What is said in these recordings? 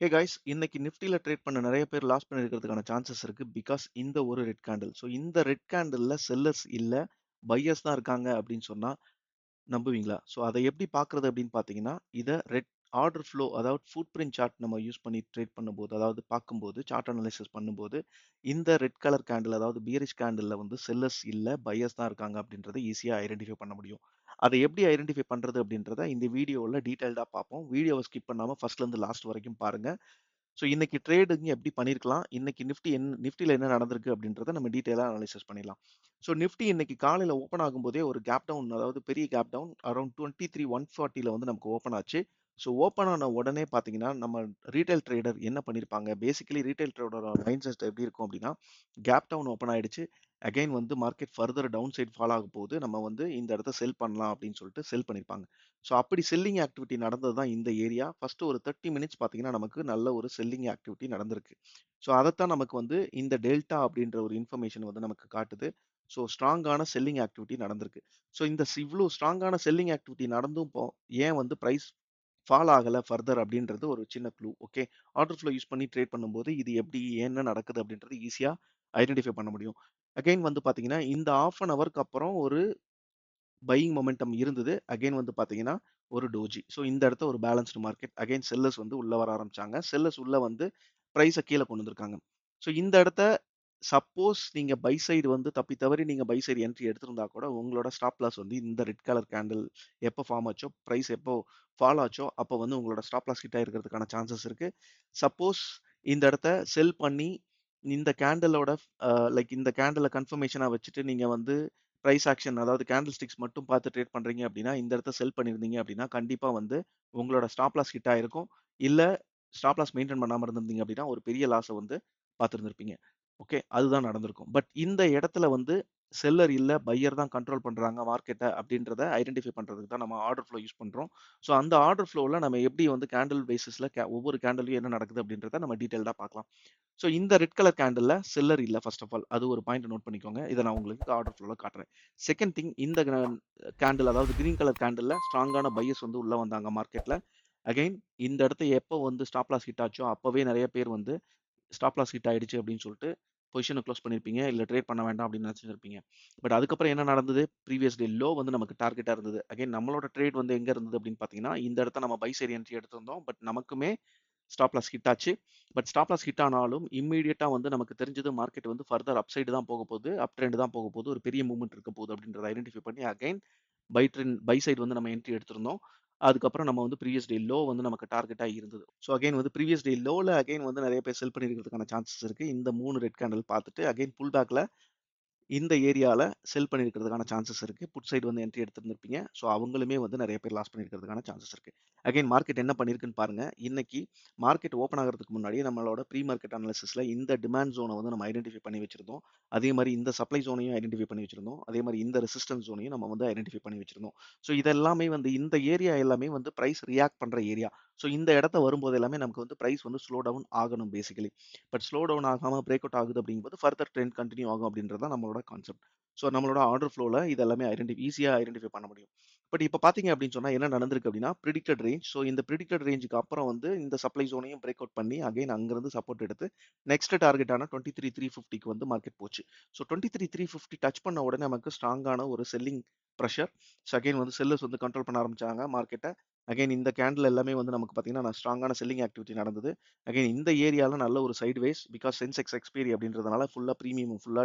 Hey guys, இன்னைக்கு நிஃப்டில trade பண்ண நிறைய பேர் லாஸ் பண்ணிருக்கிறதுக்கான சான்சஸ் இருக்கு. பிகாஸ் இந்த ஒரு ரெட் கேண்டில். ஸோ இந்த ரெட் கேண்டில்ல செல்லர்ஸ் இல்ல, பையர்ஸ் தான் இருக்காங்க அப்படின்னு சொன்னா நம்புவீங்களா? ஸோ அதை எப்படி பார்க்கறது அப்படின்னு பார்த்தீங்கன்னா, இதை ரெட் ஆர்டர் ஃப்ளோ அதாவது ஃபுட் பிரிண்ட் சார்ட் நம்ம யூஸ் பண்ணி ட்ரேட் பண்ணும்போது, அதாவது பார்க்கும்போது, சார்ட் அனலைசிஸ் பண்ணும்போது, இந்த ரெட் கலர் கேண்டில் அதாவது பியரிஷ் கேண்டில்ல வந்து செல்லர்ஸ் இல்ல, பையர்ஸ் தான் இருக்காங்க அப்படின்றத ஈஸியா ஐடென்டிஃபை பண்ண முடியும். அதை எப்படி ஐடென்டிஃபை பண்றது அப்படின்றத இந்த வீடியோல டீடைல்டா பார்ப்போம். வீடியோவை ஸ்கிப் பண்ணாம ஃபர்ஸ்ட்ல இருந்து லாஸ்ட் வரைக்கும் பாருங்க. ஸோ இன்னைக்கு ட்ரேடிங் எப்படி பண்ணியிருக்கலாம்? இன்னைக்கு நிஃப்டில என்ன நடந்திருக்கு அப்படின்றத நம்ம டீட்டெயிலா அனலைசிஸ் பண்ணிடலாம். ஸோ நிஃப்டி இன்னைக்கு காலையில ஓப்பன் ஆகும்போதே ஒரு கேப் டவுன் அதாவது பெரிய கேப் டவுன் அரௌண்ட் 23,140ல வந்து நமக்கு ஓப்பன் ஆச்சு. ஸோ ஓப்பன் ஆன உடனே பார்த்தீங்கன்னா, நம்ம ரீட்டைல் ட்ரேடர் என்ன பண்ணியிருப்பாங்க? பேசிக்கலி ரீட்டைல் ட்ரேடரோட மைண்ட் செட் எப்படி இருக்கும் அப்படின்னா, கேப் டவுன் ஓப்பன் ஆயிடுச்சு. அகைன் வந்து market further down side fall ஆக போகுது. நம்ம வந்து இந்த இடத்த செல் பண்ணலாம் அப்படின்னு சொல்லிட்டு செல் பண்ணியிருப்பாங்க. ஸோ அப்படி செல்லிங் ஆக்டிவிட்டி நடந்தது தான் இந்த ஏரியா. ஃபர்ஸ்ட் ஒரு 30 மினிட்ஸ் பார்த்தீங்கன்னா, நமக்கு நல்ல ஒரு செல்லிங் ஆக்டிவிட்டி நடந்திருக்கு. ஸோ அதைத்தான் நமக்கு வந்து இந்த டெல்டா அப்படின்ற ஒரு இன்ஃபர்மேஷன் வந்து நமக்கு காட்டுது. ஸோ ஸ்ட்ராங்கான செல்லிங் ஆக்டிவிட்டி நடந்திருக்கு. ஸோ இந்த இவ்ளோ ஸ்ட்ராங்கான செல்லிங் ஆக்டிவிட்டி நடந்தும் ஏன் வந்து பிரைஸ் ஃபால் ஆகல ஃபர்தர் அப்படின்றது ஒரு சின்ன clue. Okay. Order flow use பண்ணி ட்ரேட் பண்ணும்போது இது எப்படி என்ன நடக்குது அப்படின்றது ஈஸியா ஐடென்டிஃபை பண்ண முடியும். அகைன் வந்து பார்த்தீங்கன்னா, இந்த ஹாஃப் அன் ஹவருக்கு அப்புறம் ஒரு பையிங் மொமெண்டம் இருந்தது. அகைன் வந்து பார்த்தீங்கன்னா, ஒரு டோஜி. ஸோ இந்த இடத்த ஒரு பேலன்ஸ்டு மார்க்கெட். அகைன் செல்லர்ஸ் வந்து உள்ள வர ஆரம்பிச்சாங்க. செல்லர்ஸ் உள்ள வந்து பிரைஸ கீழ கொண்டு வந்திருக்காங்க. ஸோ இந்த இடத்த சப்போஸ் நீங்க பை சைடு வந்து தப்பி தவறி நீங்க பை சைடு என்ட்ரி எடுத்திருந்தா கூட, உங்களோட ஸ்டாப் லாஸ் வந்து இந்த ரெட் கலர் கேண்டில் எப்போ ஃபார்ம் ஆச்சோ, பிரைஸ் எப்போ ஃபால் ஆச்சோ, அப்போ வந்து உங்களோட ஸ்டாப் லாஸ் ஹிட் ஆயிருக்கிறதுக்கான சான்சஸ் இருக்கு. சப்போஸ் இந்த இடத்த செல் பண்ணி இந்த கேண்டிலோட இந்த கேண்டில கன்ஃபர்மேஷனா வச்சுட்டு நீங்க வந்து பிரைஸ் ஆக்ஷன் அதாவது கேண்டில் ஸ்டிக்ஸ் மட்டும் பார்த்து ட்ரேட் பண்றீங்க அப்படின்னா, இந்த இடத்த செல் பண்ணியிருந்தீங்க அப்படின்னா, கண்டிப்பா வந்து உங்களோட ஸ்டாப் லாஸ் ஹிட் ஆயிருக்கும். இல்ல ஸ்டாப் லாஸ் மெயின்டெயின் பண்ணாம இருந்திருந்தீங்க அப்படின்னா, ஒரு பெரிய லாஸ வந்து பார்த்திருந்திருப்பீங்க. ஓகே. அதுதான் நடந்திருக்கும். பட் இந்த இடத்துல வந்து செல்லர் இல்ல, பையர் தான் கண்ட்ரோல் பண்றாங்க மார்க்கெட்ட அப்படின்றத ஐடென்டிஃபை பண்றதுக்கு தான் நம்ம ஆர்டர் ஃப்ளோ யூஸ் பண்றோம். ஸோ அந்த ஆர்டர் ஃப்ளோல நம்ம எப்படி வந்து கேண்டில் பேசிஸ்ல ஒவ்வொரு கேண்டில்லயும் என்ன நடக்குது அப்படின்றத நம்ம டீடைல்டா பார்க்கலாம். ஸோ இந்த ரெட் கலர் கேண்டில்ல செல்லர் இல்ல ஃபர்ஸ்ட் ஆஃப் ஆல். அது ஒரு பாயிண்ட் நோட் பண்ணிக்கோங்க. இத நான் உங்களுக்கு ஆர்டர் ஃப்ளோல காட்டுறேன். செகண்ட் திங் இந்த கேண்டில் அதாவது கிரீன் கலர் கேண்டில்ல ஸ்ட்ராங்கான பையர்ஸ் வந்து உள்ள வந்தாங்க மார்க்கெட்ல. அகைன் இந்த இடத்த எப்போ வந்து ஸ்டாப் லாஸ் ஹிட் ஆச்சோ, அப்பவே நெறைய பேர் வந்து ஸ்டாப் லாஸ் ஹிட் ஆயிடுச்சு அப்படின்னு சொல்லிட்டு பொசிஷன க்ளோஸ் பண்ணியிருப்பீங்க. இல்ல ட்ரேட் பண்ண வேண்டாம் அப்படின்னு நினைச்சிருப்பீங்க. பட் அதுக்கப்புறம் என்ன நடந்தது? ப்ரீவியஸ் டே லோ வந்து நமக்கு டார்கெட்டா இருந்தது. அகைன் நம்மளோட ட்ரேட் வந்து எங்க இருந்தது அப்படின்னு பார்த்தீங்கன்னா, இந்த இடத்த நம்ம பை சைடு என்ட்ரி எடுத்திருந்தோம். பட் நமக்குமே ஸ்டாப் லாஸ் ஹிட் ஆச்சு. பட் ஸ்டாப் லாஸ் ஹிட் ஆனாலும் இம்மீடியட்டா வந்து நமக்கு தெரிஞ்சது மார்க்கெட் வந்து ஃபர்தர் அப் சைடு தான் போக போகுது. அப் ட்ரெண்ட் தான் போக போகுது. ஒரு பெரிய மூவ்மெண்ட் இருக்க போகுது அப்படின்றத ஐடென்டிஃபை பண்ணி அகைன் பை சைடு வந்து நம்ம என்ட்ரி எடுத்திருந்தோம். அதுக்கப்புறம் நம்ம வந்து ப்ரீவியஸ் டே லோ வந்து நமக்கு டார்கெட்டா இருந்தது. ஸோ அகைன் வந்து ப்ரீவியஸ் டே லோல அகைன் வந்து நெறைய பேர் செல் பண்ணியிருக்கிறதுக்கான சான்சஸ் இருக்கு. இந்த 3 ரெட் கேண்டில் பார்த்துட்டு அகைன் புல் பேக்ல இந்த ஏரியால செல் பண்ணியிருக்கிறதுக்கான சான்சஸ் இருக்கு. புட் சைடு வந்து என்ட்ரி எடுத்திருந்திருப்பீங்க. ஸோ அவங்களுமே வந்து நெறைய பேர் லாஸ் பண்ணியிருக்கிறதுக்கான சான்சஸ் இருக்கு. அகைன் மார்க்கெட் என்ன பண்ணியிருக்குன்னு பாருங்க. இன்னைக்கு மார்க்கெட் ஓப்பன் ஆகுறதுக்கு முன்னாடியே நம்மளோட ப்ரீ மார்க்கெட் அனாலிசிஸ்ல இந்த டிமாண்ட் ஜோன வந்து நம்ம ஐடென்டிஃபை பண்ணி வச்சிருந்தோம். அதே மாரி இந்த சப்ளை ஜோனையும் ஐடென்டிஃபை பண்ணி வச்சிருந்தோம். அதே மாரி இந்த ரெசிஸ்டன்ஸ் ஜோனையும் நம்ம வந்து ஐடென்டிஃபை பண்ணி வச்சிருந்தோம். ஸோ இதெல்லாமே வந்து இந்த ஏரியா எல்லாமே வந்து பிரைஸ் ரியாக்ட் பண்ற ஏரியா. ஸோ இந்த இடத்த வரும்போது எல்லாமே நமக்கு வந்து பிரைஸ் வந்து ஸ்லோ டவுன் ஆகணும் பேசிக்கலி. பட் ஸ்லோ டவுன் ஆகாம பிரேக் அவுட் ஆகுது அப்படிங்கும்போது ஃபர்தர் ட்ரெண்ட் கன்டின்யூ ஆகும் அப்படின்றது தான் நம்மளோட கான்செப்ட். ஸோ நம்மளோட ஆர்டர் ஃப்ளோல இது எல்லாமே ஈஸியா ஐடென்டிஃபை பண்ண முடியும். பட் இப்ப பார்த்தீங்க அப்படின்னு சொன்னா என்ன நடந்திருக்கு அப்படின்னா, பிரிடிக்டட் ரேஞ்ச். ஸோ இந்த பிரிடிக்டட் ரேஞ்சுக்கு அப்புறம் வந்து இந்த சப்ளை ஜோனையும் பிரேக் அவுட் பண்ணி அகைன் அங்கிருந்து சப்போர்ட் எடுத்து நெக்ஸ்ட் டார்கெட்டான 23,350க்கு வந்து மார்க்கெட் போச்சு. ஸோ 23,350 டச் பண்ண உடனே நமக்கு ஸ்ட்ராங்கான ஒரு செல்லிங் பிரஷர். ஸோ அகைன் வந்து செல்லர்ஸ் வந்து கண்ட்ரோல் பண்ண ஆரம்பிச்சாங்க மார்க்கெட்ட. அகைன் இந்த கேண்டில் எல்லாமே வந்து நமக்கு பார்த்தீங்கன்னா, ஸ்ட்ராங்கான செல்லிங் ஆக்டிவிட்டி நடந்தது. அகைன் இந்த ஏரியால நல்ல ஒரு சைட்வேஸ் பிகாஸ் சென்செக்ஸ் எக்ஸ்பைரி அப்படின்றதுனால ஃபுல்லா பிரீமியம் ஃபுல்லா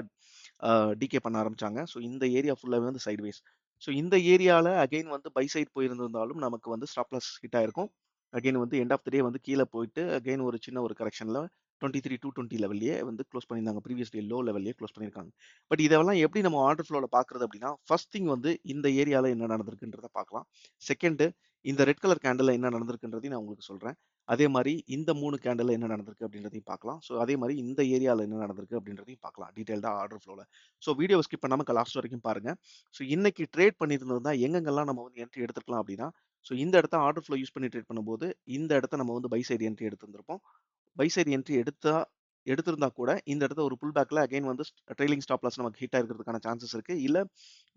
டிகே பண்ண ஆரம்பிச்சாங்க. ஸோ இந்த ஏரியா ஃபுல்லாவே வந்து சைட்வேஸ். ஸோ இந்த ஏரியால அகைன் வந்து பை சைட் போயிருந்திருந்தாலும் நமக்கு வந்து ஸ்டாப் லாஸ் ஹிட் ஆயிருக்கும். அகைன் வந்து எண்ட் ஆஃப் த டே வந்து கீழ போயிட்டு அகைன் ஒரு சின்ன ஒரு கரெக்ஷன்ல 23,220 லெவல்லயே வந்து க்ளோஸ் பண்ணியிருந்தாங்க. ப்ரீவியஸ் டே லோ லெவல்லயே க்ளோஸ் பண்ணியிருக்காங்க. பட் இதெல்லாம் எப்படி நம்ம ஆர்டர் ஃப்ளோல பார்க்குறது அப்படின்னா, ஃபர்ஸ்ட் திங் வந்து இந்த ஏரியால என்ன நடந்திருக்குன்றத பார்க்கலாம். செகண்ட் இந்த ரெட் கலர் கேண்டில்ல என்ன நடந்திருக்குன்றதையும் நான் உங்களுக்கு சொல்றேன். அதே மாரி இந்த 3 கேண்டில்ல என்ன நடந்திருக்கு அப்படின்றதையும் பார்க்கலாம். ஸோ அதே மாரி இந்த ஏரியால என்ன நடந்திருக்கு அப்படின்றதையும் பார்க்கலாம். டீடைல்டா ஆர்டர் ஃப்ளோல. ஸோ வீடியோவ ஸ்கிப் பண்ணாம லாஸ்ட் வரைக்கும் பாருங்க. ஸோ இன்னைக்கு ட்ரேட் பண்ணியிருந்தா எங்கெங்கெல்லாம் நம்ம வந்து என்ட்ரி எடுத்துக்கலாம் அப்படின்னா, ஸோ இந்த இடத்த ஆர்டர் ஃப்ளோ யூஸ் பண்ணி ட்ரேட் பண்ணும்போது, இந்த இடத்த நம்ம வந்து பை சைடு என்ட்ரி எடுத்திருந்திருப்போம். பை சைடு என்ட்ரி எடுத்திருந்தா கூட இந்த இடத்துல ஒரு புல் பேக்ல அகைன் வந்து ட்ரெய்லிங் ஸ்டாப் லாஸ் நமக்கு ஹிட் ஆயிருக்கிறதுக்கான சான்சஸ் இருக்கு. இல்ல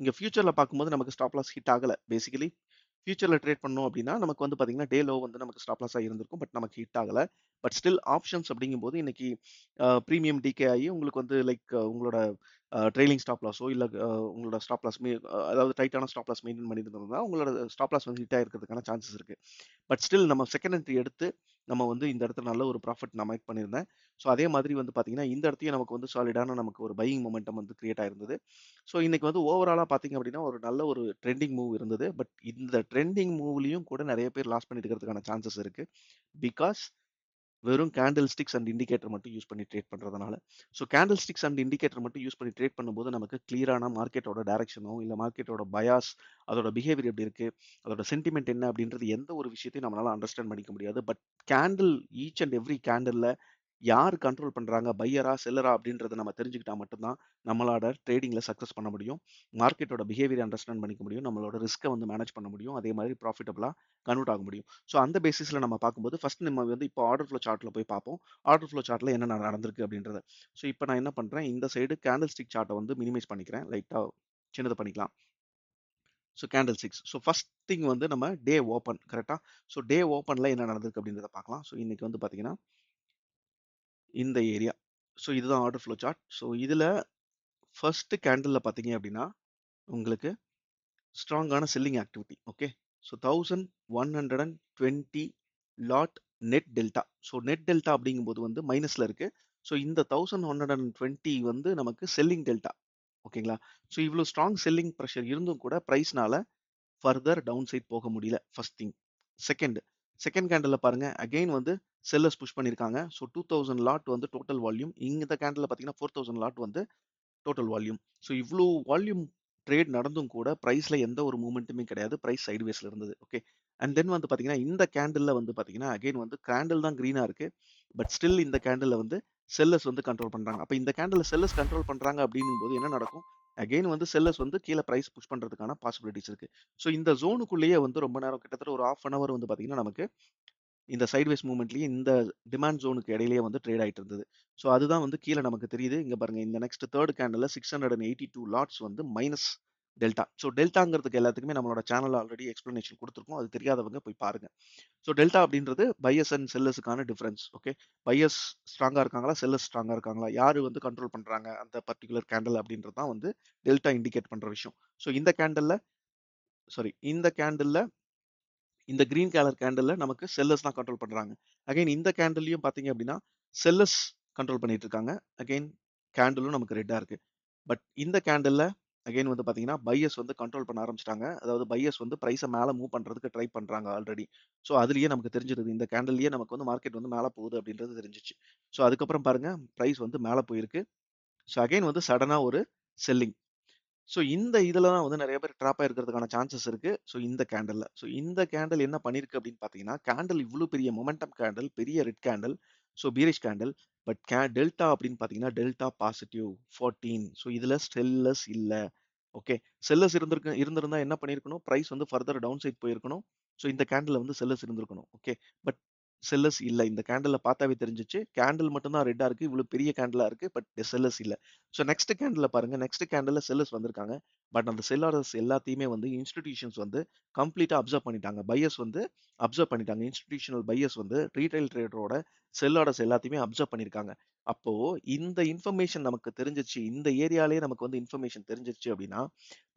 இங்க ஃபியூச்சர்ல பார்க்கும்போது நமக்கு ஸ்டாப் லாஸ் ஹிட் ஆகல. பேசிக்கலி ஃபியூச்சர்ல ட்ரேட் பண்ணோம் அப்படின்னா, நமக்கு வந்து பார்த்தீங்கன்னா, டே லோ வந்து நமக்கு ஸ்டாப் லாஸா இருந்திருக்கும். பட் நமக்கு ஹிட் ஆகல. பட் ஸ்டில் ஆப்ஷன்ஸ் அப்படிங்கும்போது இன்னைக்கு பிரீமியம் டிகே ஆகி உங்களுக்கு வந்து லைக் உங்களோட ட்ரெய்லிங் ஸ்டாப் லாஸோ இல்ல உங்களோட ஸ்டாப் லாஸ் அதாவது டைட்டான ஸ்டாப் லாஸ் மெயின்டெயின் பண்ணியிருந்தோம்னா, உங்களோட ஸ்டாப் லாஸ் வந்து ஹிட் ஆயிருக்கிறதுக்கான சான்சஸ் இருக்கு. பட் ஸ்டில் நம்ம செகண்ட் என்ட்ரி எடுத்து நம்ம வந்து இந்த இடத்துல நல்ல ஒரு ப்ராஃபிட் நான் மேக் பண்ணியிருந்தேன். ஸோ அதே மாதிரி வந்து பார்த்தீங்கன்னா, இந்த இடத்தையும் நமக்கு வந்து சாலிடான நமக்கு ஒரு பையிங் மொமெண்டம் வந்து கிரியேட் ஆயிருந்தது. ஸோ இன்னைக்கு வந்து ஓவராலா பார்த்தீங்க அப்படின்னா, ஒரு நல்ல ஒரு ட்ரெண்டிங் மூவ் இருந்தது. பட் இந்த ட்ரெண்டிங் மூவ்லயும் கூட நெறைய பேர் லாஸ் பண்ணிட்டு இருக்கிறதுக்கான சான்சஸ் இருக்கு. பிகாஸ் வெறும் கேண்டில் ஸ்டிக்ஸ் அண்ட் இண்டிகேட்டர் மட்டும் யூஸ் பண்ணி ட்ரேட் பண்றதுனால. So candle sticks and indicator மட்டும் யூஸ் பண்ணி ட்ரேட் பண்ணும்போது நமக்கு கிளியரான மார்க்கெட்டோட டைரக்ஷனோ, இல்ல மார்க்கெட்டோட பயாஸ், அதோட பிஹேவியர் எப்படி இருக்கு, அதோட சென்டிமென்ட் என்ன அப்படின்றது எந்த ஒரு விஷயத்தையும் நம்மளால அண்டர்ஸ்டாண்ட் பண்ணிக்க முடியாது. But candle each and every கேண்டில்ல யார் கண்ட்ரோல் பண்றாங்க, பையரா, செல்லரா அப்படின்றத நம்ம தெரிஞ்சுக்கிட்டா மட்டும் தான் நம்மளோட ட்ரேடிங்ல சக்சஸ் பண்ண முடியும். மார்க்கெட்டோட பிஹேவியர் அண்டர்ஸ்டாண்ட் பண்ணிக்க முடியும். நம்மளோட ரிஸ்க்க வந்து மேனேஜ் பண்ண முடியும். அதே மாதிரி ப்ராஃபிட்டபிளா கன்வெர்ட் ஆக முடியும். ஸோ அந்த பேசிஸ்ல நம்ம பார்க்கும்போது ஃபர்ஸ்ட் நம்ம வந்து இப்போ ஆர்டர் ஃப்ளோ சார்ட்ல போய் பார்ப்போம். ஆர்டர் ஃப்ளோ சார்ட்ல என்ன நடந்திருக்கு அப்படின்றத. ஸோ இப்போ நான் என்ன பண்றேன், இந்த சைடு கேண்டில் ஸ்டிக் சார்ட்ட வந்து மினிமைஸ் பண்ணிக்கிறேன். லைட்டா சின்னது பண்ணிக்கலாம். So candle sticks. So first thing வந்து நம்ம டே ஓப்பன் கரெக்ட்டா? ஸோ டே ஓப்பன்ல என்ன நடந்திருக்கு அப்படின்றத பார்க்கலாம். ஸோ இன்னைக்கு வந்து பார்த்தீங்கன்னா, இந்த ஏரியா. ஸோ இதுதான் ஆர்டர் ஃப்ளோ சார்ட். ஸோ இதுல ஃபர்ஸ்ட் கேண்டில்ல பார்த்தீங்க அப்படின்னா, உங்களுக்கு ஸ்ட்ராங்கான selling activity. Okay. So 1120 lot net delta. So net delta அப்படிங்கும்போது வந்து மைனஸ்ல இருக்கு. ஸோ இந்த 1120 வந்து நமக்கு செல்லிங் டெல்டா. ஓகேங்களா? ஸோ இவ்ளோ ஸ்ட்ராங் செல்லிங் பிரஷர் இருந்தும் கூட பிரைஸ்னால ஃபர்தர் டவுன் சைட் போக முடியல. First thing. செகண்ட் செகண்ட் கேண்டில்ல பாருங்க. அகைன் வந்து செல்லர்ஸ் புஷ் பண்ணியிருக்காங்க. ஸோ 2000 லாட் வந்து டோட்டல் வால்யூம். இந்த கேண்டில்ல பார்த்தீங்கன்னா 4000 லாட் வந்து டோட்டல் வால்யூம். ஸோ இவ்ளோ வால்யூம் ட்ரேட் நடந்தும் கூட பிரைஸ்ல எந்த ஒரு மூவ்மெண்ட்டுமே கிடையாது. பிரைஸ் சைட்வேஸ்ல இருந்தது. ஓகே. அண்ட் தென் வந்து பார்த்தீங்கன்னா, இந்த கேண்டில்ல வந்து பார்த்தீங்கன்னா, அகைன் வந்து கேண்டில் தான் கிரீனா இருக்கு. பட் ஸ்டில் இந்த கேண்டில்ல வந்து செல்லர்ஸ் வந்து கண்ட்ரோல் பண்றாங்க. அப்ப இந்த கேண்டில்ல செல்லர்ஸ் கண்ட்ரோல் பண்றாங்க அப்படின்னும்போது என்ன நடக்கும்? அகைன் வந்து செல்லர்ஸ் வந்து கீழ பிரைஸ் புஷ் பண்றதுக்கான பாசிபிலிட்டீஸ் இருக்கு. ஸோ இந்த ஜோனுக்குள்ளேயே வந்து ரொம்ப நேரம் கிட்டத்தட்ட ஒரு 1/2 அன் ஹவர் வந்து பார்த்தீங்கன்னா, நமக்கு இந்த சைட்வேஸ் மூவ்மெண்ட்லயே இந்த டிமாண்ட் ஜோனுக்கு இடையிலேயே வந்து ட்ரேட் ஆயிட்டு இருந்தது. ஸோ அதுதான் வந்து கீழ நமக்கு தெரியுது. இங்க பாருங்க இந்த நெக்ஸ்ட் 3 கேண்டில்ல 682 லாட்ஸ் வந்து மைனஸ் டெல்டா. ஸோ டெல்டாங்கிறதுக்கு எல்லாத்துக்குமே நம்மளோட சேனல்ல ஆல்ரெடி எக்ஸ்பிளனேஷன் குடுத்துருக்கோம். அது தெரியாதவங்க போய் பாருங்க. ஸோ டெல்டா அப்படின்றது பையர்ஸ் அண்ட் செல்லர்ஸ்க்கான டிஃபரன்ஸ். ஓகே. பையர்ஸ் ஸ்ட்ராங்கா இருக்காங்களா? செல்லர்ஸ் ஸ்ட்ராங்கா இருக்காங்களா? யாரு வந்து கண்ட்ரோல் பண்றாங்க அந்த பர்ட்டிகுலர் கேண்டில் அப்படின்றது தான் வந்து டெல்டா இண்டிகேட் பண்ற விஷயம். ஸோ இந்த கேண்டில்ல இந்த கிரீன் கலர் கேண்டில்ல நமக்கு செல்லர்ஸ் தான் கண்ட்ரோல் பண்றாங்க. அகைன் இந்த கேண்டில்லயும் பார்த்தீங்க அப்படின்னா, செல்லர்ஸ் கண்ட்ரோல் பண்ணிட்டு இருக்காங்க. அகைன் கேண்டிலும் நமக்கு ரெட்டா இருக்கு. பட் இந்த கேண்டில்ல அகைன் வந்து பார்த்தீங்கன்னா, பையர்ஸ் வந்து கண்ட்ரோல் பண்ண ஆரம்பிச்சுட்டாங்க. அதாவது பையர்ஸ் வந்து பிரைஸ மேல மூவ் பண்றதுக்கு ட்ரை பண்றாங்க ஆல்ரெடி. ஸோ அதிலேயே நமக்கு தெரிஞ்சிருது. இந்த கேண்டில்லயே நமக்கு வந்து மார்க்கெட் வந்து மேல போகுது அப்படின்றது தெரிஞ்சுச்சு. ஸோ அதுக்கப்புறம் பாருங்க பிரைஸ் வந்து மேல போயிருக்கு. ஸோ அகைன் வந்து சடனா ஒரு செல்லிங். ஸோ இந்த இதுல தான் வந்து நெறைய பேர் ட்ராப் ஆயிருக்கிறதுக்கான சான்சஸ் இருக்கு. ஸோ இந்த கேண்டில்ல. ஸோ இந்த கேண்டில் என்ன பண்ணியிருக்கு அப்படின்னு பார்த்தீங்கன்னா, கேண்டில் இவ்ளோ பெரிய மொமெண்டம் கேண்டில், பெரிய red candle, so பீரிஷ் candle. But delta அப்படின்னு பார்த்தீங்கன்னா, டெல்டா பாசிட்டிவ் 14. ஸோ இதுல செல்லர்ஸ் இல்ல. ஓகே. செல்லர்ஸ் இருந்திருந்தா என்ன பண்ணியிருக்கணும்? பிரைஸ் வந்து ஃபர்தர் டவுன் சைட் போயிருக்கணும். ஸோ இந்த கேண்டில்ல வந்து செல்லர்ஸ் இருந்திருக்கணும். ஓகே. பட் செல்லர்ஸ் இல்ல. இந்த கேண்டில்ல பார்த்தாவே தெரிஞ்சுச்சு. கேண்டில் மட்டும் தான் ரெட்டா இருக்கு. இவ்ளோ பெரிய கேண்டிலா இருக்கு. பட் செல்லர்ஸ் இல்ல. ஸோ நெக்ஸ்ட் கேண்டில்ல பாருங்க. நெக்ஸ்ட் கேண்டில்ல செல்லர்ஸ் வந்திருக்காங்க. பட் அந்த செல்லர்ஸ் எல்லாத்தையுமே வந்து இன்ஸ்டிடியூஷன்ஸ் வந்து கம்ப்ளீட்டா அப்சர்வ் பண்ணிட்டாங்க. பையர்ஸ் வந்து அப்சர்வ் பண்ணிட்டாங்க. இன்ஸ்டிடியூஷனல் பையர்ஸ் வந்து ரீட்டெயில் ட்ரேடரோட செல் ஆர்டர்ஸ் எல்லாத்தையுமே அப்சர்வ் பண்ணியிருக்காங்க. அப்போ இந்த இன்ஃபர்மேஷன் நமக்கு தெரிஞ்சிருச்சு. இந்த ஏரியாலயே நமக்கு வந்து இன்ஃபர்மேஷன் தெரிஞ்சிருச்சு அப்படின்னா,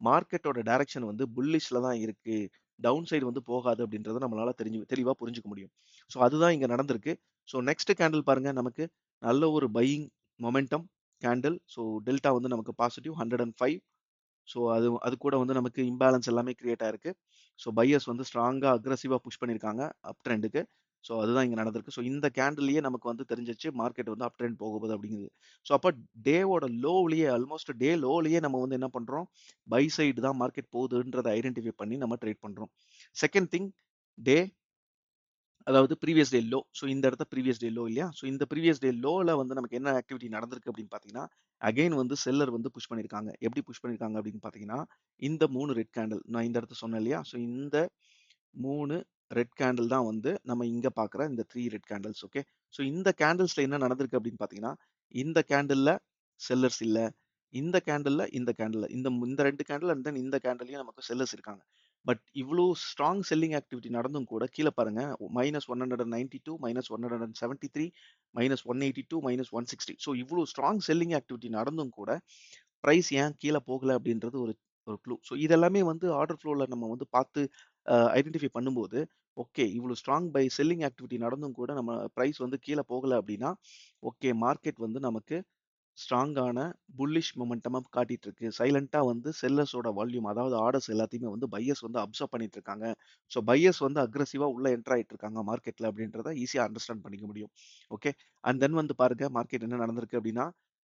மார்க்கெட்டோட டைரக்ஷன் வந்து புல்லிஷ்ல தான் இருக்கு. டவுன் சைடு வந்து போகாது அப்படின்றத நம்மளால தெளிவா புரிஞ்சுக்க முடியும். ஸோ அதுதான் இங்க நடந்திருக்கு. ஸோ நெக்ஸ்ட் கேண்டில் பாருங்க நமக்கு நல்ல ஒரு buying momentum candle. So delta வந்து நமக்கு பாசிட்டிவ் 105. ஸோ அது அது கூட வந்து நமக்கு இம்பேலன்ஸ் எல்லாமே கிரியேட் ஆயிருக்கு. ஸோ பையர்ஸ் வந்து ஸ்ட்ராங்கா அக்ரெசிவா புஷ் பண்ணியிருக்காங்க அப் ட்ரெண்டுக்கு. ஸோ அதுதான் இங்க நடந்திருக்கு. ஸோ இந்த கேண்டில்லயே நமக்கு வந்து தெரிஞ்சிருச்சு மார்க்கெட் வந்து அப் ட்ரெண்ட் போக போகுது அப்படிங்கிறது. ஸோ அப்ப டேவோட லோவ்லயே ஆல்மோஸ்ட் டே லோலயே நம்ம வந்து என்ன பண்றோம்? பை சைடு தான் மார்க்கெட் போகுதுன்றத ஐடென்டிஃபை பண்ணி நம்ம ட்ரேட் பண்றோம். செகண்ட் திங் டே அதாவது ப்ரீவியஸ் டே லோ. ஸோ இந்த இடத்த ப்ரீவியஸ் டே லோ இல்லையா? ஸோ இந்த ப்ரீவியஸ் டே லோல வந்து நமக்கு என்ன ஆக்டிவிட்டி நடந்திருக்கு அப்படின்னு பார்த்தீங்கன்னா, அகைன் வந்து செல்லர் வந்து புஷ் பண்ணியிருக்காங்க. எப்படி புஷ் பண்ணியிருக்காங்க அப்படின்னு பார்த்தீங்கன்னா, இந்த 3 ரெட் கேண்டில் நான் இந்த இடத்த சொன்னேன் இல்லையா? ஸோ இந்த 3 ரெட் கேண்டில் தான் வந்து நம்ம இங்க பார்க்குற இந்த 3 ரெட் கேண்டில்ஸ் ஓகே. ஸோ இந்த கேண்டில்ஸ்ல என்ன நடந்திருக்கு அப்படின்னு பார்த்தீங்கன்னா, இந்த கேண்டில்ல செல்லர்ஸ் இல்ல. இந்த கேண்டில்ல இந்த 2 கேண்டில் அண்ட் தென் இந்த கேண்டில்லயும் நமக்கு செல்லர்ஸ் இருக்காங்க. பட் இவ்ளோ ஸ்ட்ராங் செல்லிங் ஆக்டிவிட்டி நடந்தும் கூட கீழ பாருங்க -192, -173, -182, -160. ஸோ இவ்ளோ ஸ்ட்ராங் செல்லிங் ஆக்டிவிட்டி நடந்தும் கூட பிரைஸ் ஏன் கீழ போகல அப்படின்றது ஒரு ஒரு க்ளூ. ஸோ இதெல்லாமே வந்து ஆர்டர் ஃப்ளோல நம்ம வந்து பார்த்து ஐடென்டிஃபை பண்ணும்போது, ஓகே இவ்ளோ ஸ்ட்ராங் செல்லிங் ஆக்டிவிட்டி நடந்தும் கூட நம்ம பிரைஸ் வந்து கீழ போகல அப்படின்னா, ஓகே மார்க்கெட் வந்து நமக்கு ஸ்ட்ராங்கான புல்லிஷ் மொமெண்டமா காட்டிட்டு இருக்கு. சைலன்ட்டா வந்து செல்லர்ஸோட வால்யூம் அதாவது ஆர்டர்ஸ் எல்லாத்தையுமே வந்து பையர்ஸ் வந்து அப்சர்வ் பண்ணிட்டு இருக்காங்க. ஸோ பையர்ஸ் வந்து அக்ரெசிவா உள்ள என்டர் ஆயிட்டு இருக்காங்க மார்க்கெட்ல அப்படின்றத ஈஸியா அண்டர்ஸ்டாண்ட் பண்ணிக்க முடியும். ஓகே. அண்ட் தென் வந்து பாருங்க மார்க்கெட் என்ன நடந்திருக்கு அப்படின்னா,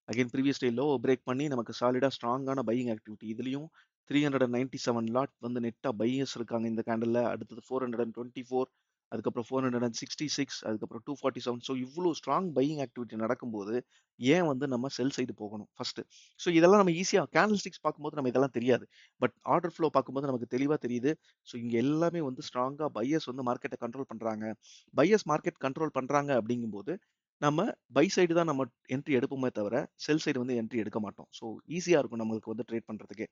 again previous day low break பண்ணி நமக்கு சாலிடா ஸ்ட்ராங்கான பையிங் ஆக்டிவிட்டி. இதுலயும் 397 லாட் வந்து நெட்டா பையர்ஸ் இருக்காங்க இந்த கேண்டில்ல. அடுத்தது 424, அதுக்கப்புறம் 466, அதுக்கப்புறம் 247. ஸோ இவ்ளோ ஸ்ட்ராங் பையிங் ஆக்டிவிட்டி நடக்கும்போது ஏன் வந்து நம்ம செல் சைடு போகணும் ஃபர்ஸ்ட். ஸோ இதெல்லாம் நம்ம ஈஸியா கேண்டில் ஸ்டிக்ஸ் பார்க்கும்போது நம்ம இதெல்லாம் தெரியாது. பட் ஆர்டர் ஃப்ளோ பார்க்கும்போது நமக்கு தெளிவா தெரியுது. ஸோ இங்க எல்லாமே வந்து ஸ்ட்ராங்கா பையர்ஸ் வந்து மார்க்கெட்ட கண்ட்ரோல் பண்றாங்க. பையர்ஸ் மார்க்கெட் கண்ட்ரோல் பண்றாங்க அப்படிங்கும்போது, நம்ம பை சைடு தான் நம்ம என்ட்ரி எடுப்போமே தவிர, செல் சைடு வந்து என்ட்ரி எடுக்க மாட்டோம். ஸோ ஈஸியா இருக்கும் நம்மளுக்கு வந்து ட்ரேட் பண்றதுக்கே.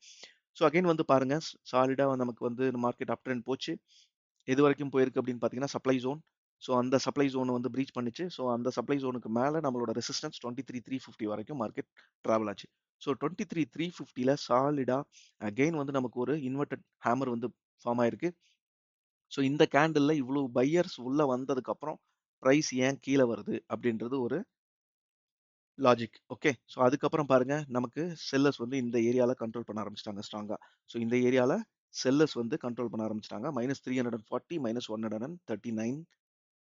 ஸோ அகைன் வந்து பாருங்க சாலிடா நமக்கு வந்து மார்க்கெட் அப் ட்ரெண்ட் போச்சு. எது வரைக்கும் போயிருக்கு அப்படின்னு பார்த்தீங்கன்னா, சப்ளை ஜோன். ஸோ அந்த சப்ளை ஜோன வந்து பிரீச் பண்ணுச்சு. ஸோ அந்த சப்ளை ஜோனுக்கு மேல நம்மளோட ரெசிஸ்டன்ஸ் 23,350 வரைக்கும் மார்க்கெட் டிராவல் ஆச்சு. ஸோ 23,350ல சாலிடா அகைன் வந்து நமக்கு ஒரு இன்வெர்டட் ஹேமர் வந்து ஃபார்ம் ஆயிருக்கு. ஸோ இந்த கேண்டில்ல இவ்ளோ பையர்ஸ் உள்ள வந்ததுக்கு அப்புறம் பிரைஸ் ஏன் கீழ வருது அப்படின்றது ஒரு லாஜிக். ஓகே. ஸோ அதுக்கப்புறம் பாருங்க, நமக்கு செல்லர்ஸ் வந்து இந்த ஏரியால கண்ட்ரோல் பண்ண ஆரம்பிச்சுட்டாங்க ஸ்ட்ராங்கா. ஸோ இந்த ஏரியால செல்லர்ஸ் வந்து கண்ட்ரோல் பண்ண ஆரம்பிச்சுட்டாங்க. -340, -139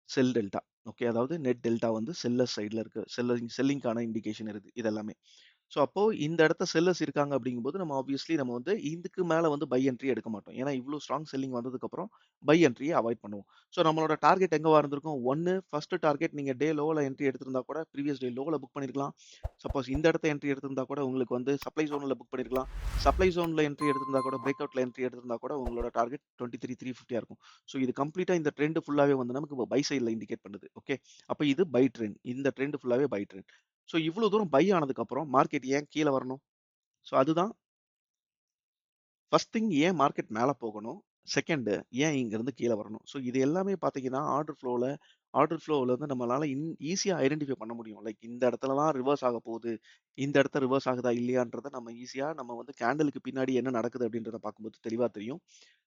செல் டெல்டா. ஓகே. அதாவது நெட் டெல்டா வந்து செல்லர் சைடுல இருக்கு. செல்லிங்கான இண்டிகேஷன் இருக்கு. இது எல்லாமே. ஸோ அப்போ இந்த இடத்த செல்லர்ஸ் இருக்காங்க அப்படிங்கும்போது, நம்ம ஆப்வியஸ்லி நம்ம வந்து இதுக்கு மேல வந்து பை என்ட்ரி எடுக்க மாட்டோம். ஏன்னா இவ்ளோ ஸ்ட்ராங் செல்லிங் வந்ததுக்கப்புறம் பை என்ட்ரிய அவாய்ட் பண்ணுவோம். ஸோ நம்மளோட டார்கெட் எங்கவா இருந்திருக்கும்? 1 ஃபர்ஸ்ட் டார்கெட் நீங்க டே லோல என்ட்ரி எடுத்திருந்தா கூட ப்ரீவியஸ் டே லோல புக் பண்ணியிருக்கலாம். சப்போஸ் இந்த இடத்த என்ட்ரி எடுத்திருந்தா கூட உங்களுக்கு வந்து சப்ளை ஜோன்ல புக் பண்ணியிருக்கலாம். சப்ளை ஜோன்ல என்ட்ரி எடுத்திருந்தா கூட பிரேக் அவுட்ல என்ட்ரி எடுத்திருந்தா கூட உங்களோட டார்கெட் 23,350 இருக்கும். ஸோ இது கம்ப்ளீட்டா இந்த ட்ரெண்ட் ஃபுல்லாவே வந்து நமக்கு பை சைடுல இண்டிகேட் பண்ணுது. ஓகே. அப்ப இது பை ட்ரெண்ட். இந்த ட்ரெண்ட் ஃபுல்லாவே பை ட்ரெண்ட். ஸோ இவ்ளோ தூரம் பை ஆனதுக்கு அப்புறம் மார்க்கெட் ஏன் கீழ வரணும்? ஸோ அதுதான் ஃபர்ஸ்ட் திங் ஏன் மார்க்கெட் மேல போகணும்? செகண்டு ஏன் இங்கருந்து கீழ வரணும்? ஸோ இது எல்லாமே பார்த்தீங்கன்னா, ஆர்டர் ஃப்ளோல வந்து நம்மளால ஈஸியா ஐடென்டிஃபை பண்ண முடியும். லைக் இந்த இடத்துலலாம் ரிவர்ஸ் ஆக போகுது. இந்த இடத்த ரிவர்ஸ் ஆகுதா இல்லையான்றத நம்ம ஈஸியா நம்ம வந்து கேண்டிலுக்கு பின்னாடி என்ன நடக்குது அப்படின்றத பார்க்கும்போது தெளிவா தெரியும்.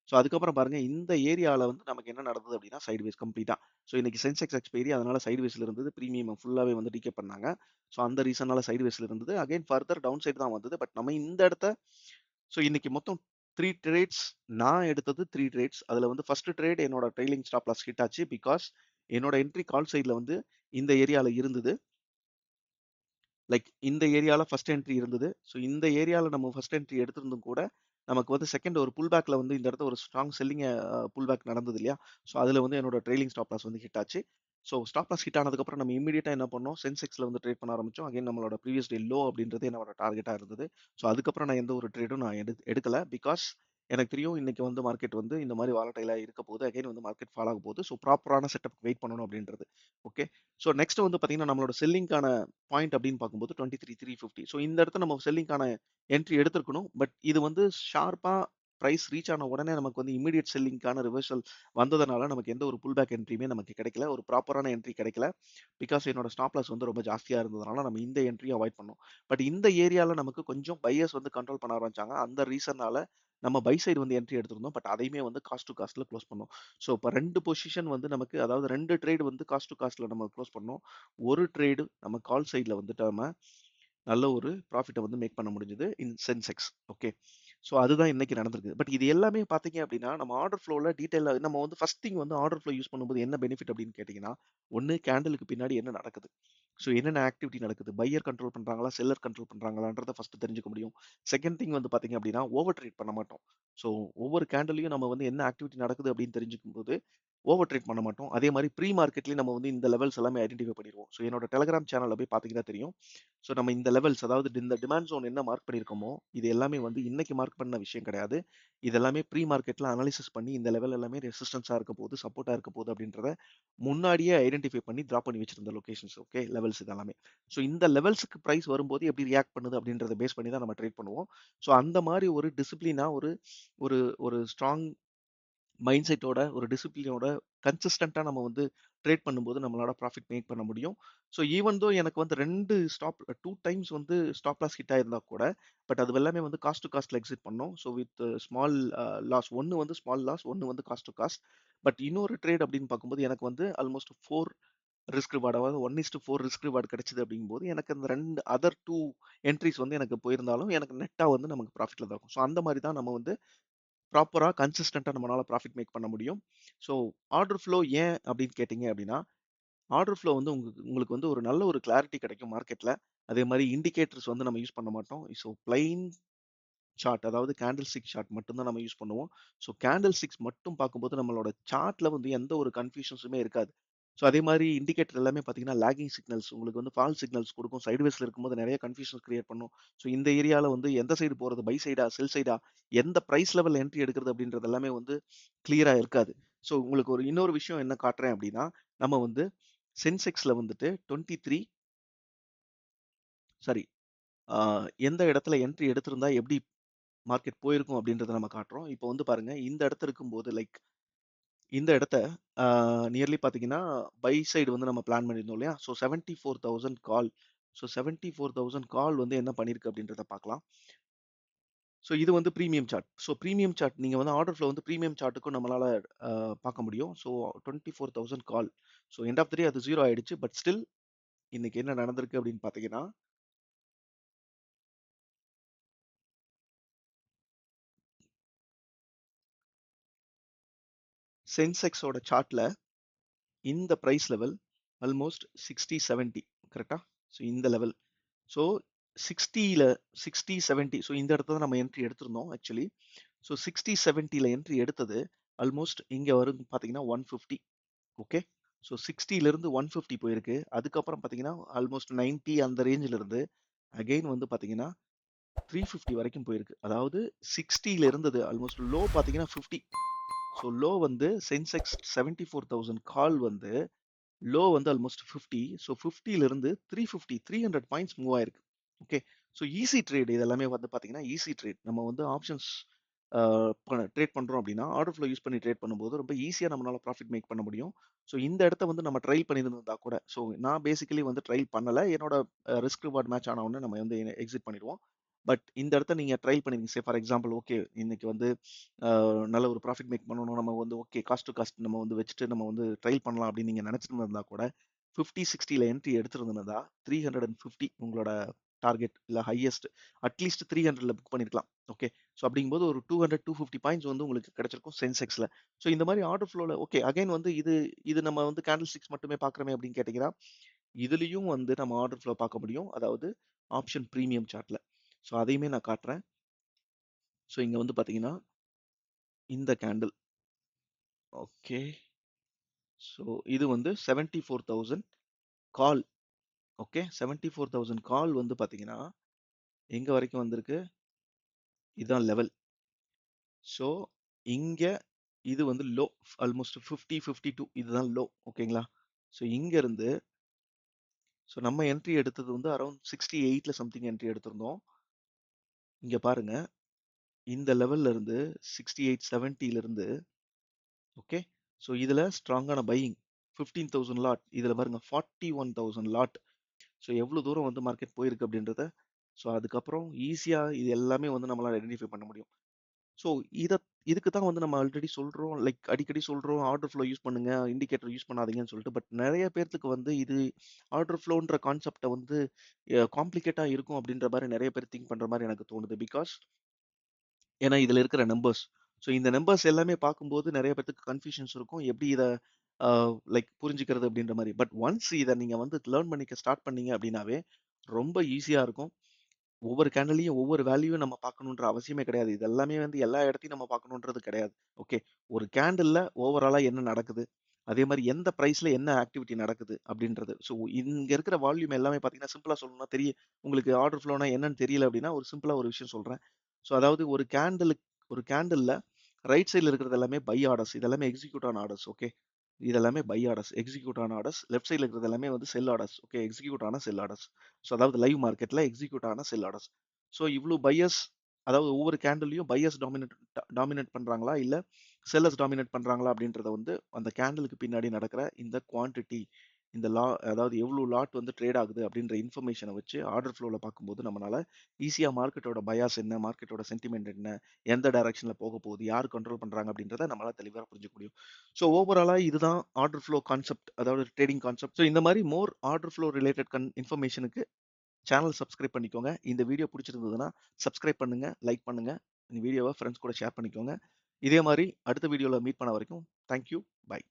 ஸோ அதுக்கப்புறம் பாருங்க, இந்த ஏரியால வந்து நமக்கு என்ன நடந்தது அப்படின்னா, சைட்வேஸ் கம்ப்ளீட்டா. ஸோ இன்னைக்கு சென்செக்ஸ் எக்ஸ்பைரி அதனால சைட்வேஸ்ல இருந்தது. பிரீமியம் ஃபுல்லாவே வந்து டிகே பண்ணாங்க. ஸோ அந்த ரீசனால சைட்வேஸ்ல இருந்தது. அகைன் ஃபர்தர் டவுன் சைடு தான் வந்தது. பட் நம்ம இந்த இடத்த ஸோ இன்னைக்கு மொத்தம் 3 ட்ரேட்ஸ் நான் எடுத்தது 3 ட்ரேட்ஸ். அதுல வந்து ஃபர்ஸ்ட் ட்ரேட் என்னோட ட்ரெய்லிங் ஸ்டாப் லாஸ் ஹிட் ஆச்சு. பிகாஸ் என்னோட என்ட்ரி கால் சைட்ல வந்து இந்த ஏரியால இருந்தது. லைக் இந்த ஏரியால ஃபர்ஸ்ட் என்ட்ரி இருந்தது. ஸோ இந்த ஏரியால நம்ம ஃபர்ஸ்ட் என்ட்ரி எடுத்திருந்தும் கூட, நமக்கு வந்து செகண்ட் ஒரு புல் பேக்ல வந்து இந்த இடத்துல ஒரு ஸ்ட்ராங் செல்லிங் புல் பேக் நடந்தது இல்லையா? ஸோ அதுல வந்து என்னோட ட்ரெய்லிங் ஸ்டாப் லாஸ் வந்து ஹிட் ஆச்சு. ஸோ ஸ்டாப் லாஸ் ஹிட் ஆனதுக்கப்புறம் நம்ம இம்மீடியட்டா என்ன பண்ணோம்? சென்செக்ஸ்ல வந்து ட்ரேட் பண்ண ஆரம்பிச்சோம். அகைன் நம்மளோட ப்ரீவியஸ் டே லோ அப்படின்றது என்னோட டார்கெட்டா இருந்தது. ஸோ அதுக்கப்புறம் நான் எந்த ஒரு ட்ரேடும் நான் எடுக்கல. பிகாஸ் எனக்கு தெரியும் இன்னைக்கு வந்து மார்க்கெட் வந்து இந்த மாரி வாலடைலா இருக்க போகுது. அகைன் வந்து மார்க்கெட் ஃபால் ஆக போகுது. ஸோ ப்ராப்பரான செட்டப்க்கு வெயிட் பண்ணணும் அப்படின்றது. ஓகே. ஸோ நெக்ஸ்ட் வந்து பார்த்தீங்கன்னா, நம்மளோட செல்லிங்க்கான பாயிண்ட் அப்படின்னு பார்க்கும்போது 23,350. ஸோ இந்த இடத்துல நம்ம செல்லிங்க்கான என்ட்ரி எடுத்திருக்கணும். பட் இது வந்து ஷார்ப்பா பிரைஸ் ரீச் ஆன உடனே நமக்கு வந்து இம்மீடியட் செல்லிங்க்கான ரிவர்சல் வந்ததுனால நமக்கு எந்த ஒரு புல் பேக் என்ட்ரியுமே நமக்கு கிடைக்கல. ஒரு ப்ராப்பரான என்ட்ரி கிடைக்கல. பிகாஸ் என்னோட ஸ்டாப் லாஸ் வந்து ரொம்ப ஜாஸ்தியா இருந்ததுனால நம்ம இந்த என்ட்ரிய அவாய்ட் பண்ணோம். பட் இந்த ஏரியால நமக்கு கொஞ்சம் பையர்ஸ் வந்து கண்ட்ரோல் பண்ண ஆரம்பிச்சாங்க. அந்த ரீசன்னால நம்ம பை சைடு வந்து என்ட்ரி எடுத்திருந்தோம். பட் அதையுமே வந்து காஸ்ட் டூ காஸ்ட்ல குளோஸ் பண்ணோம். ஸோ இப்ப 2 பொசிஷன் வந்து நமக்கு அதாவது 2 ட்ரேட் வந்து காஸ்ட் டூ காஸ்ட்ல நம்ம குளோஸ் பண்ணோம். ஒரு ட்ரேடு நம்ம கால் சைட்ல வந்துட்டு நம்ம நல்ல ஒரு ப்ராஃபிட்ட வந்து மேக் பண்ண முடிஞ்சது இன் சென்செக்ஸ். ஓகே. ஸோ அதுதான் இன்னைக்கு நடந்திருக்கு. பட் இது எல்லாமே பார்த்தீங்க அப்படின்னா, நம்ம ஆர்டர் ஃப்ளோல டீட்டெயிலா நம்ம வந்து ஃபர்ஸ்ட் திங் வந்து ஆர்டர் ஃப்ளோ யூஸ் பண்ணும்போது என்ன பெனிஃபிட் அப்படின்னு கேட்டீங்கன்னா, ஒண்ணு கேண்டிலுக்கு பின்னாடி என்ன நடக்குது? ஸோ என்னென்ன ஆக்டிவிட்டி நடக்குது? பையர் கண்ட்ரோல் பண்றாங்களா? செல்லர் கண்ட்ரோல் பண்றாங்களான்றத ஃபர்ஸ்ட் தெரிஞ்சுக்க முடியும். செகண்ட் திங் வந்து பார்த்தீங்க அப்படின்னா, ஓவர் ட்ரேட் பண்ண மாட்டோம். ஸோ ஒவ்வொரு கேண்டில்லயும் நம்ம வந்து என்ன ஆக்டிவிட்டி நடக்குது அப்படின்னு தெரிஞ்சுக்கும்போது, ஓவர் ட்ரேட் பண்ண மாட்டோம். அதே மாரி ப்ரீ மார்க்கெட்லயும் நம்ம வந்து இந்த லெவல்ஸ் எல்லாமே ஐடென்டிஃபை பண்ணிருவோம். ஸோ என்னோட டெலகிராம் சேனல்ல போய் பார்த்தீங்கன்னா தெரியும். ஸோ நம்ம இந்த லெவல்ஸ் அதாவது இந்த டிமாண்ட் ஜோன் என்ன மார்க் பண்ணியிருக்கோமோ, இது எல்லாமே வந்து இன்னைக்கு மார்க் பண்ண விஷயம் கிடையாது. இது எல்லாமே ப்ரீ மார்க்கெட்ல அனாலிசிஸ் பண்ணி இந்த லெவல் எல்லாமே ரெசிஸ்டன்ஸா இருக்க போகுது, சப்போர்ட்டா இருக்க போகுது அப்படின்றத முன்னாடியே ஐடென்டிஃபை பண்ணி டிராப் பண்ணி வச்சிருந்த லொகேஷன்ஸ். ஓகே. லெவல்ஸ் இது எல்லாமே. ஸோ இந்த லெவல்ஸ்க்கு பிரைஸ் வரும்போது எப்படி ரியாக்ட் பண்ணுது அப்படின்றத பேஸ் பண்ணி தான் நம்ம ட்ரேட் பண்ணுவோம். ஸோ அந்த மாரி ஒரு டிசிப்ளினா ஒரு ஒரு ஒரு ஸ்ட்ராங் மைண்ட் செட்டோட, ஒரு டிசிப்ளினோட, கன்சிஸ்டன்ட்டா நம்ம வந்து ட்ரேட் பண்ணும்போது நம்மளால ப்ராஃபிட் மேக் பண்ண முடியும். ஸோ ஈவன் தோ எனக்கு வந்து 2 2 டைம்ஸ் வந்து ஸ்டாப் லாஸ் ஹிட் ஆயிருந்தா கூட, பட் அது எல்லாமே வந்து காஸ்ட் டூ காஸ்ட்ல எக்ஸிட் பண்ணோம். So with small loss. 1 வந்து ஸ்மால் லாஸ், 1 வந்து காஸ்ட் டூ காஸ்ட். பட் இன்னொரு ட்ரேட் அப்படின்னு பார்க்கும்போது எனக்கு வந்து ஆல்மோஸ்ட் 4 ரிஸ்க் ரிவார்ட், அதாவது 1:4 ரிஸ்க் ரிவார்ட் கிடைச்சது அப்படிங்கும்போது, எனக்கு அந்த 2 அதர் 2 என்ட்ரீஸ் வந்து எனக்கு போயிருந்தாலும், எனக்கு நெட்டா வந்து நமக்கு ப்ராஃபிட்ல தான் இருக்கும். ஸோ அந்த மாரி தான் நம்ம வந்து ப்ராப்பரா கன்சிஸ்டன்ட்டா நம்மளால ப்ராஃபிட் மேக் பண்ண முடியும். ஸோ ஆர்டர் ஃப்ளோ ஏன் அப்படின்னு கேட்டீங்க அப்படின்னா, ஆர்டர் ஃப்ளோ வந்து உங்களுக்கு வந்து ஒரு நல்ல ஒரு கிளாரிட்டி கிடைக்கும் மார்க்கெட்ல. அதே மாரி இண்டிகேட்டர்ஸ் வந்து நம்ம யூஸ் பண்ண மாட்டோம். ஸோ பிளைன் சார்ட், அதாவது கேண்டில் ஸ்டிக் சார்ட் மட்டும் தான் நம்ம யூஸ் பண்ணுவோம். ஸோ கேண்டில் ஸ்டிக்ஸ் மட்டும் பார்க்கும்போது நம்மளோட சார்ட்ல வந்து எந்த ஒரு கன்ஃப்யூஷன்ஸுமே இருக்காது. ஸோ அதே மாரி இண்டிகேட்டர் எல்லாமே பார்த்தீங்கன்னா, லேகிங் சிக்னல்ஸ் உங்களுக்கு வந்து ஃபால்ஸ் சிக்னல்ஸ் குடுக்கும். சைட்வேஸ்ல இருக்கும்போது நெறைய கன்ஃப்யூஷன் கிரியேட் பண்ணும். ஸோ இந்த ஏரியால வந்து எந்த சைடு போறது? பை சைடா? செல் சைடா? எந்த பிரைஸ் லெவல்ல என்ட்ரி எடுக்கிறது? அப்படின்றது எல்லாமே வந்து கிளியரா இருக்காது. ஸோ உங்களுக்கு ஒரு இன்னொரு விஷயம் என்ன காட்டுறேன் அப்படின்னா, நம்ம வந்து சென்செக்ஸ்ல வந்துட்டு 23 சாரி ஆ எந்த இடத்துல என்ட்ரி எடுத்திருந்தா எப்படி மார்க்கெட் போயிருக்கும் அப்படின்றத நம்ம காட்டுறோம். இப்போ வந்து பாருங்க, இந்த இடத்துல இருக்கும்போது லைக் இந்த இடத்த நியர்லி பார்த்தீங்கன்னா, பை சைடு வந்து நம்ம பிளான் பண்ணியிருந்தோம் இல்லையா? ஸோ 74,000 கால். ஸோ 74,000 கால் வந்து என்ன பண்ணியிருக்கு அப்படின்றத பார்க்கலாம். ஸோ இது வந்து premium chart. So premium chart நீங்க வந்து ஆர்டர் ஃப்ளோ வந்து பிரீமியம் சார்ட்டுக்கும் நம்மளால பார்க்க முடியும். So 24,000 call. So end of the day அது 0 ஆயிடுச்சு. பட் ஸ்டில் இன்னைக்கு என்ன நடந்திருக்கு அப்படின்னு பார்த்தீங்கன்னா, சென்செக்ஸோட சார்ட்ல இந்த பிரைஸ் லெவல் ஆல்மோஸ்ட் 60, 70 கரெக்ட்டா? ஸோ இந்த லெவல். ஸோ 60ல 60, 70 ஸோ இந்த இடத்துல தான் நம்ம என்ட்ரி எடுத்திருந்தோம் ஆக்சுவலி. ஸோ 60, 70ல என்ட்ரி எடுத்தது ஆல்மோஸ்ட் இங்க வரும் பார்த்தீங்கன்னா 150. ஓகே. ஸோ 60லிருந்து 150 போயிருக்கு. அதுக்கப்புறம் பார்த்தீங்கன்னா ஆல்மோஸ்ட் 90 அந்த ரேஞ்சில இருந்து அகைன் வந்து பார்த்தீங்கன்னா 350 வரைக்கும் போயிருக்கு. அதாவது 60ல இருந்தது ஆல்மோஸ்ட் லோ பார்த்தீங்கன்னா 50. ஸோ லோ வந்து சென்செக்ஸ் 74,000 கால் வந்து லோ வந்து ஆல்மோஸ்ட் 50. ஸோ 50லிருந்து 350 300 பாயிண்ட்ஸ் மூவ் ஆயிருக்கு. ஓகே. ஸோ ஈஸி ட்ரேட் இது எல்லாமே வந்து பார்த்தீங்கன்னா, ஈஸி ட்ரேட். நம்ம வந்து ஆப்ஷன்ஸ் ட்ரேட் பண்றோம் அப்படின்னா, ஆர்டர் ஃப்ளோ யூஸ் பண்ணி ட்ரேட் பண்ணும்போது ரொம்ப ஈஸியா நம்மளால ப்ராஃபிட் மேக் பண்ண முடியும். ஸோ இந்த இடத்த வந்து நம்ம ட்ரைல் பண்ணியிருந்தா கூட, ஸோ நான் பேசிக்கலி வந்து ட்ரைல் பண்ணல. என்னோட ரிஸ்க் ரிவார்ட் மேட்ச் ஆன உடனே நம்ம வந்து எக்ஸிட் பண்ணிடுவோம். பட் இந்த இடத்த நீங்க ட்ரைல் பண்ணிருங்க. சே ஃபார் எக்ஸாம்பிள் ஓகே இன்னைக்கு வந்து நல்ல ஒரு ப்ராஃபிட் மேக் பண்ணணும். நம்ம வந்து ஓகே காஸ்ட் டூ காஸ்ட் நம்ம வந்து வச்சுட்டு நம்ம வந்து ட்ரைல் பண்ணலாம் அப்படின்னு நீங்க நினைச்சிட்டு இருந்தா கூட 50, 60ல என்ட்ரி எடுத்திருந்தா 350 உங்களோட டார்கெட் இல்ல ஹையஸ்ட் அட்லீஸ்ட் 300ல புக் பண்ணிருக்கலாம். ஓகே. ஸோ அப்படிங்கும்போது ஒரு 200, 250 பாயிண்ட்ஸ் வந்து உங்களுக்கு கிடைச்சிருக்கும் சென்செக்ஸ்ல. ஸோ இந்த மாதிரி ஆர்டர் ஃப்ளோல ஓகே அகைன் வந்து இது நம்ம வந்து கேண்டில் ஸ்டிக்ஸ் மட்டுமே பார்க்குறோமே அப்படின்னு கேட்டீங்கன்னா, இதுலயும் வந்து நம்ம ஆர்டர் ஃப்ளோ பார்க்க முடியும். அதாவது ஆப்ஷன் பிரீமியம் சார்ட்ல. ஸோ அதையுமே நான் காட்டுறேன். ஸோ இங்க வந்து பார்த்தீங்கன்னா, இந்த கேண்டில் ஓகே. ஸோ இது வந்து 74,000 கால். ஓகே. 74,000 கால் வந்து பார்த்தீங்கன்னா, எங்க வரைக்கும் வந்திருக்கு? இதான் லெவல். ஸோ இங்க இது வந்து லோ. ஆல்மோஸ்ட் 50, 52 இதுதான் லோ. ஓகேங்களா? ஸோ இங்க இருந்து ஸோ நம்ம என்ட்ரி எடுத்தது வந்து அரவுண்ட் 68ல சம்திங் என்ட்ரி எடுத்திருந்தோம். இங்க பாருங்க. இந்த லெவல்ல இருந்து 68, 70ல இருந்து ஓகே. ஸோ இதுல ஸ்ட்ராங்கான பையிங் 15,000 லாட். இதுல பாருங்க 41,000 லாட். ஸோ எவ்வளோ தூரம் வந்து மார்க்கெட் போயிருக்கு அப்படின்றத ஸோ அதுக்கப்புறம் ஈஸியா இது எல்லாமே வந்து நம்மளால ஐடென்டிஃபை பண்ண முடியும். ஸோ இத இதுக்கு தான் வந்து நம்ம ஆல்ரெடி சொல்றோம். லைக் அடிக்கடி சொல்றோம் ஆர்டர் ஃப்ளோ யூஸ் பண்ணுங்க. இண்டிகேட்டர் யூஸ் பண்ணாதீங்கன்னு சொல்லிட்டு. பட் நெறைய பேத்துக்கு வந்து இது ஆர்டர் ஃப்ளோன்ற கான்செப்ட்ட வந்து காம்ப்ளிகேட்டா இருக்கும் அப்படின்ற மாரி நெறைய பேர் திங்க் பண்ற மாரி எனக்கு தோணுது. பிகாஸ் ஏன்னா இதுல இருக்கிற நம்பர்ஸ். ஸோ இந்த நம்பர்ஸ் எல்லாமே பார்க்கும்போது நெறைய பேத்துக்கு கன்ஃப்யூஷன்ஸ் இருக்கும். எப்படி இத அ லைக் புரிஞ்சுக்கிறது அப்படின்ற மாரி. பட் ஒன்ஸ் இத நீங்க வந்து லேர்ன் பண்ணிக்க ஸ்டார்ட் பண்ணீங்க அப்படின்னாவே, ரொம்ப ஈஸியா இருக்கும். ஒவ்வொரு கேண்டல்லயும் ஒவ்வொரு வேல்யூவும் நம்ம பார்க்கணுன்ற அவசியமே கிடையாது. இது எல்லாமே வந்து எல்லா இடத்தையும் நம்ம பார்க்கணுன்றது கிடையாது. ஓகே. ஒரு கேண்டில்ல ஓவராலா என்ன நடக்குது? அதே மாரி எந்த பிரைஸ்ல என்ன ஆக்டிவிட்டி நடக்குது? அப்படின்றது. ஸோ இங்க இருக்கிற வால்யூம் எல்லாமே பார்த்தீங்கன்னா, சிம்பிளா சொல்லணும்னா உங்களுக்கு ஆர்டர் ஃப்ளோனா என்னன்னு தெரியல அப்படின்னா, ஒரு சிம்பிளா ஒரு விஷயம் சொல்றேன். ஸோ அதாவது ஒரு கேண்டில்ல ரைட் சைட்ல இருக்கிறது எல்லாமே பை ஆர்டர்ஸ். இது எல்லாமே எக்ஸிக்யூட் ஆன ஆர்டர்ஸ். ஓகே. இது எல்லாமே பை ஆர்டர்ஸ். எக்ஸிக்யூட் ஆன ஆர்டர்ஸ். லெஃப்ட் சைட்ல இருக்கிறது எல்லாமே வந்து செல் ஆர்டர்ஸ். ஓகே. எக்ஸிக்யூட் ஆன செல் ஆர்டர்ஸ். ஸோ அதாவது லைவ் மார்க்கெட்ல எக்ஸிக்யூட் ஆன செல் ஆர்டர்ஸ். ஸோ இவ்ளோ பையர்ஸ் அதாவது ஒவ்வொரு கேண்டில்லயும் பையர்ஸ் டாமினேட் பண்றாங்களா? இல்ல செல்லர்ஸ் டாமினேட் பண்றாங்களா? அப்படின்றத வந்து அந்த கேண்டிலுக்கு பின்னாடி நடக்கிற இந்த குவான்டிட்டி, இந்த அதாவது எவ்வளோ லாட் வந்து ட்ரேட் ஆகுது அப்படின்ற இன்ஃபர்மேஷன வச்சு ஆர்டர் ஃப்ளோல பார்க்கும்போது நம்மனால ஈஸியா மார்க்கெட்டோட பயாஸ் என்ன? மார்க்கெட்டோட சென்டிமென்ட் என்ன? எந்த டைரக்ஷன்ல போக போகுது? யார் கண்ட்ரோல் பண்றாங்க? அப்படின்றத நம்மளால தெளிவா புரிஞ்சுக்க முடியும். ஸோ ஓவராலா இதுதான் ஆர்டர் ஃப்ளோ கான்செப்ட். அதாவது ட்ரேடிங் கான்செப்ட். ஸோ இந்த மாரி மோர் ஆர்டர் ஃப்ளோ ரிலேட்டட் இன்ஃபர்மேஷனுக்கு சேனல் சப்ஸ்கிரைப் பண்ணிக்கோங்க. இந்த வீடியோ புடிச்சிருந்ததுன்னா, சப்ஸ்கிரைப் பண்ணுங்க, லைக் பண்ணுங்க. இந்த வீடியோவ ஃபிரெண்ட்ஸ் கூட ஷேர் பண்ணிக்கோங்க. இதே மாரி அடுத்த வீடியோல மீட் பண்ண வரைக்கும், தேங்க் யூ. பை.